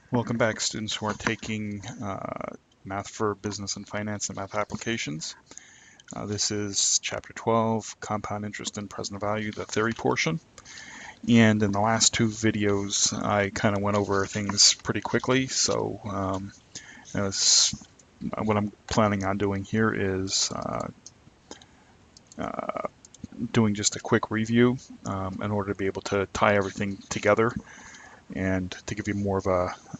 Welcome back, students who are taking Math for Business and Finance and Math Applications. This is Chapter 12, Compound Interest and Present Value, the theory portion. And in the last two videos, I kind of went over things pretty quickly. So what I'm planning on doing here is doing just a quick review in order to be able to tie everything together and to give you more of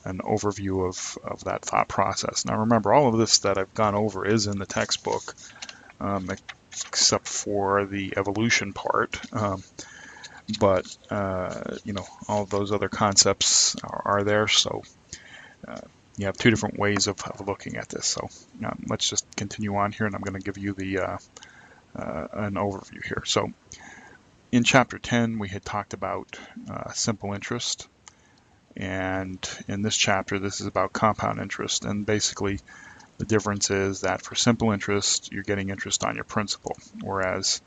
an overview of that thought process. Now remember, all of this that I've gone over is in the textbook, except for the evolution part. But all of those other concepts are there, so you have two different ways of looking at this. So let's just continue on here, and I'm going to give you an overview here. So in Chapter 10, we had talked about simple interest. And in this chapter, this is about compound interest. And basically, the difference is that for simple interest, you're getting interest on your principal, whereas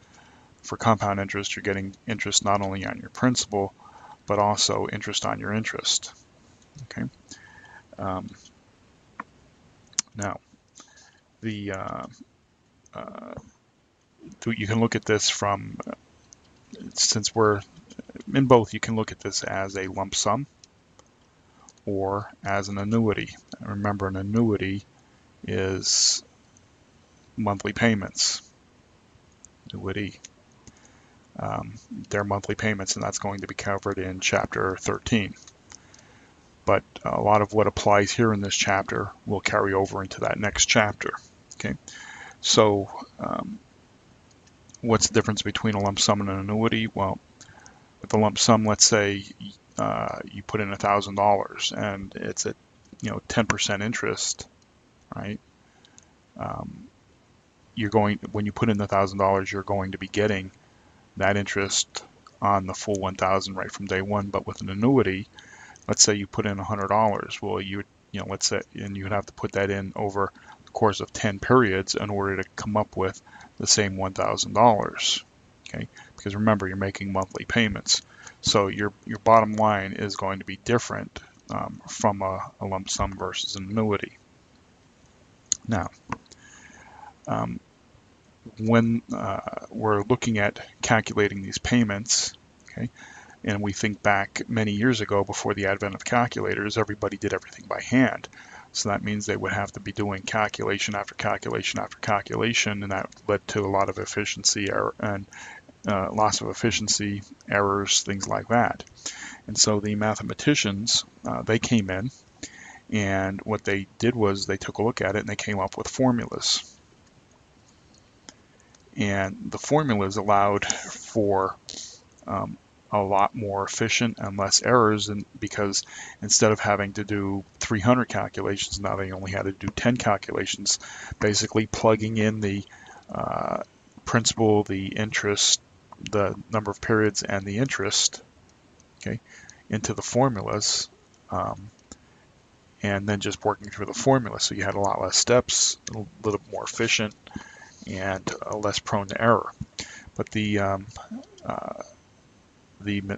for compound interest, you're getting interest not only on your principal, but also interest on your interest. Okay. Now, you can look at this from, since we're in both, you can look at this as a lump sum or as an annuity. Remember, an annuity is monthly payments. Annuity. They're monthly payments, and that's going to be covered in Chapter 13. But a lot of what applies here in this chapter will carry over into that next chapter. Okay, so what's the difference between a lump sum and an annuity? Well, with a lump sum, let's say you put in $1,000 and it's at 10% interest, right? When you put in the $1,000, you're going to be getting that interest on the full 1,000 right from day one. But with an annuity, let's say you put in $100. Well, let's say, and you would have to put that in over the course of 10 periods in order to come up with the same $1,000. Okay, because remember, you're making monthly payments, so your bottom line is going to be different from a lump sum versus an annuity. Now, when we're looking at calculating these payments, okay, and we think back many years ago before the advent of calculators, everybody did everything by hand. So that means they would have to be doing calculation after calculation after calculation, and that led to a lot of efficiency error and loss of efficiency, errors, things like that. And so the mathematicians, they came in, and what they did was they took a look at it and they came up with formulas. And the formulas allowed for a lot more efficient and less errors, and because instead of having to do 300 calculations, now they only had to do 10 calculations, basically plugging in the principal, the interest, the number of periods, and the interest, okay, into the formulas, and then just working through the formula. So you had a lot less steps, a little more efficient, and less prone to error. But the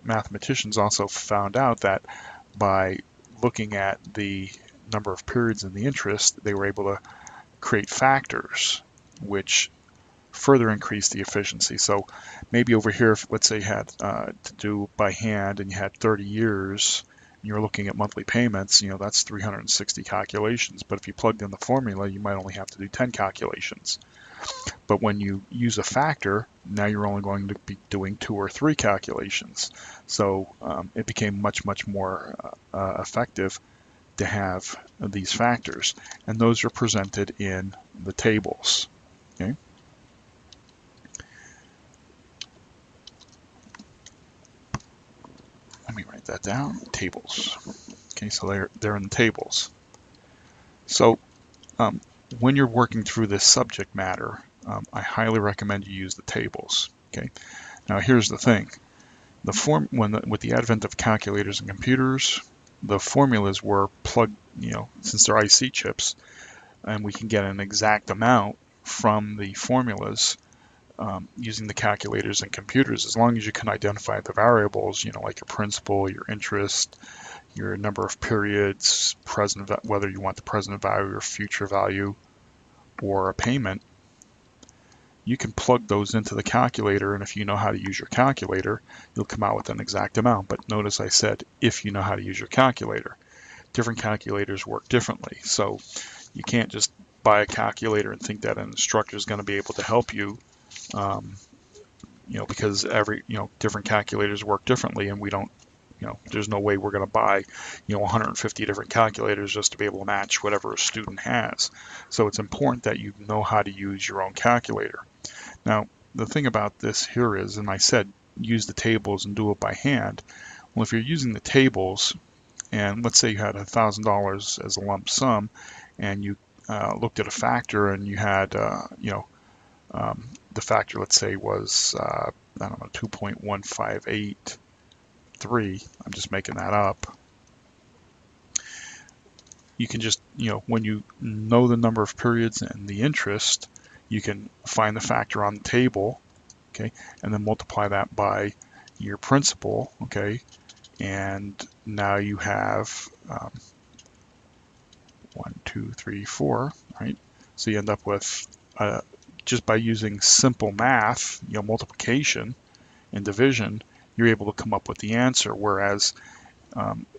mathematicians also found out that by looking at the number of periods and the interest, they were able to create factors which further increase the efficiency. So maybe over here, if, let's say you had to do by hand and you had 30 years, and you're looking at monthly payments, that's 360 calculations. But if you plugged in the formula, you might only have to do 10 calculations. But when you use a factor, now you're only going to be doing 2 or 3 calculations. So it became much, much more effective to have these factors. And those are presented in the tables. Okay. Let me write that down. Tables. Okay, so they're in the tables. So when you're working through this subject matter, I highly recommend you use the tables. Okay. Now here's the thing: with the advent of calculators and computers, the formulas were plugged. Since they're IC chips, and we can get an exact amount from the formulas. using the calculators and computers, as long as you can identify the variables, like your principal, your interest, your number of periods, whether you want the present value or future value or a payment, you can plug those into the calculator, and if you know how to use your calculator, you'll come out with an exact amount. But notice I said if you know how to use your calculator. Different calculators work differently, so you can't just buy a calculator and think that an instructor is going to be able to help you, because different calculators work differently, and we don't, there's no way we're going to buy, 150 different calculators just to be able to match whatever a student has. So it's important that you know how to use your own calculator. Now, the thing about this here is, and I said use the tables and do it by hand. Well, if you're using the tables, and let's say you had $1,000 as a lump sum, and you looked at a factor, and you had, the factor, let's say, was, 2.1583. I'm just making that up. You can just, when you know the number of periods and the interest, you can find the factor on the table, okay, and then multiply that by your principal, okay, and now you have 1, 2, 3, 4, right? So you end up with, just by using simple math, multiplication and division, you're able to come up with the answer. Whereas,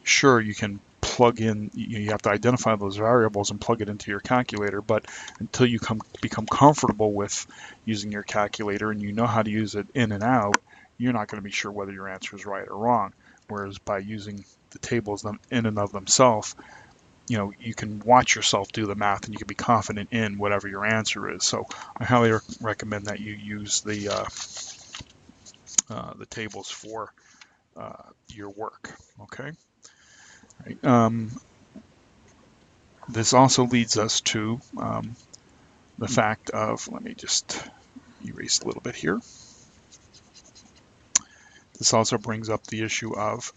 sure, you can plug in, you have to identify those variables and plug it into your calculator, but until you become comfortable with using your calculator and you know how to use it in and out, you're not going to be sure whether your answer is right or wrong. Whereas by using the tables in and of themselves, you can watch yourself do the math and you can be confident in whatever your answer is. So I highly recommend that you use the tables for your work. Okay. Right. This also leads us to the fact of, let me just erase a little bit here. This also brings up the issue of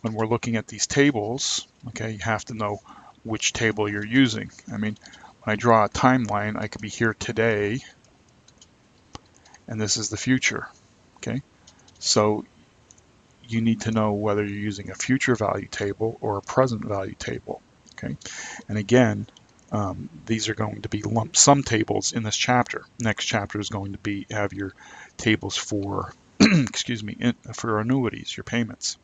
when we're looking at these tables, okay, you have to know which table you're using. I mean, when I draw a timeline, I could be here today, and this is the future, okay? So you need to know whether you're using a future value table or a present value table, okay? And again, these are going to be lump sum tables in this chapter. Next chapter is going to have your tables for, excuse me, for annuities, your payments.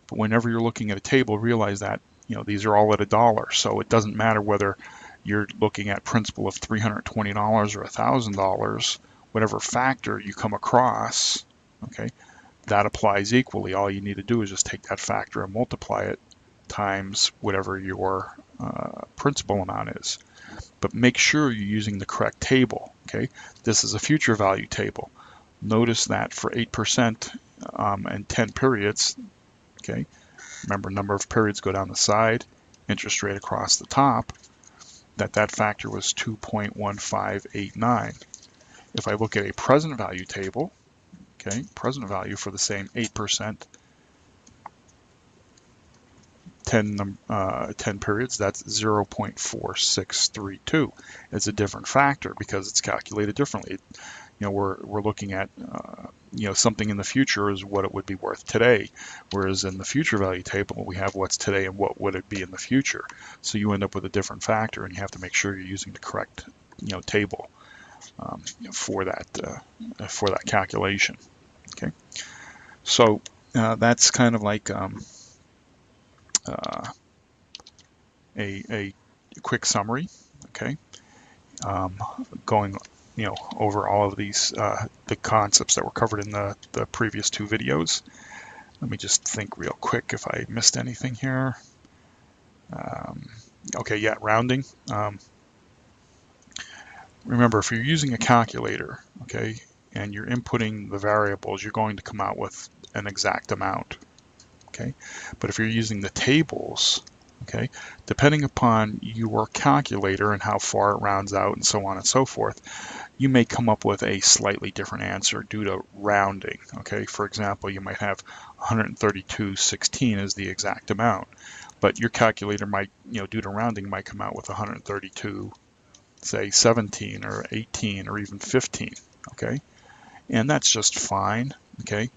But whenever you're looking at a table, realize that these are all at $1, so it doesn't matter whether you're looking at principal of $320 or $1,000, whatever factor you come across, okay, that applies equally. All you need to do is just take that factor and multiply it times whatever your principal amount is. But make sure you're using the correct table, okay? This is a future value table. Notice that for 8% and 10 periods, okay, remember number of periods go down the side, interest rate across the top, that factor was 2.1589. If I look at a present value table, okay, present value for the same 8%, 10 periods, that's 0.4632. It's a different factor because it's calculated differently. We're looking at something in the future is what it would be worth today, whereas in the future value table we have what's today and what would it be in the future. So you end up with a different factor, and you have to make sure you're using the correct table for that calculation. Okay, so that's kind of like a quick summary. Okay, going over all of these the concepts that were covered in the previous two videos. Let me just think real quick if I missed anything here. Okay, yeah, rounding. Remember, if you're using a calculator, okay, and you're inputting the variables, you're going to come out with an exact amount, okay? But if you're using the tables, okay, depending upon your calculator and how far it rounds out and so on and so forth, you may come up with a slightly different answer due to rounding, okay? For example, you might have 132.16 as the exact amount, but your calculator might, due to rounding, might come out with 132, say 17 or 18 or even 15, okay? and that's just fine. Okay,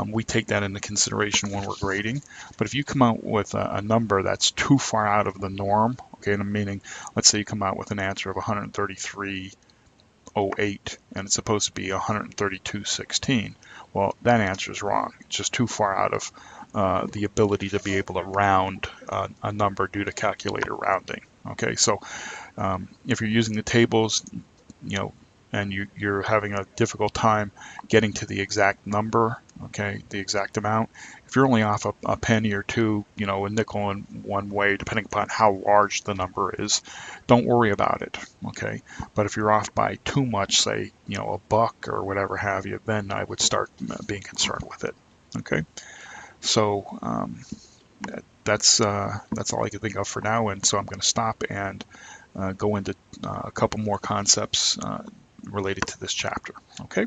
we take that into consideration when we're grading. But if you come out with a number that's too far out of the norm, okay, meaning, let's say you come out with an answer of 133.08 and it's supposed to be 132.16, well, that answer is wrong. It's just too far out of the ability to be able to round a number due to calculator rounding. Okay, so if you're using the tables, and you're having a difficult time getting to the exact number, okay, the exact amount, if you're only off a penny or two, a nickel in one way, depending upon how large the number is, don't worry about it, okay? But if you're off by too much, say, a buck or whatever have you, then I would start being concerned with it, okay? So that's all I can think of for now, and so I'm going to stop and go into a couple more concepts related to this chapter. Okay.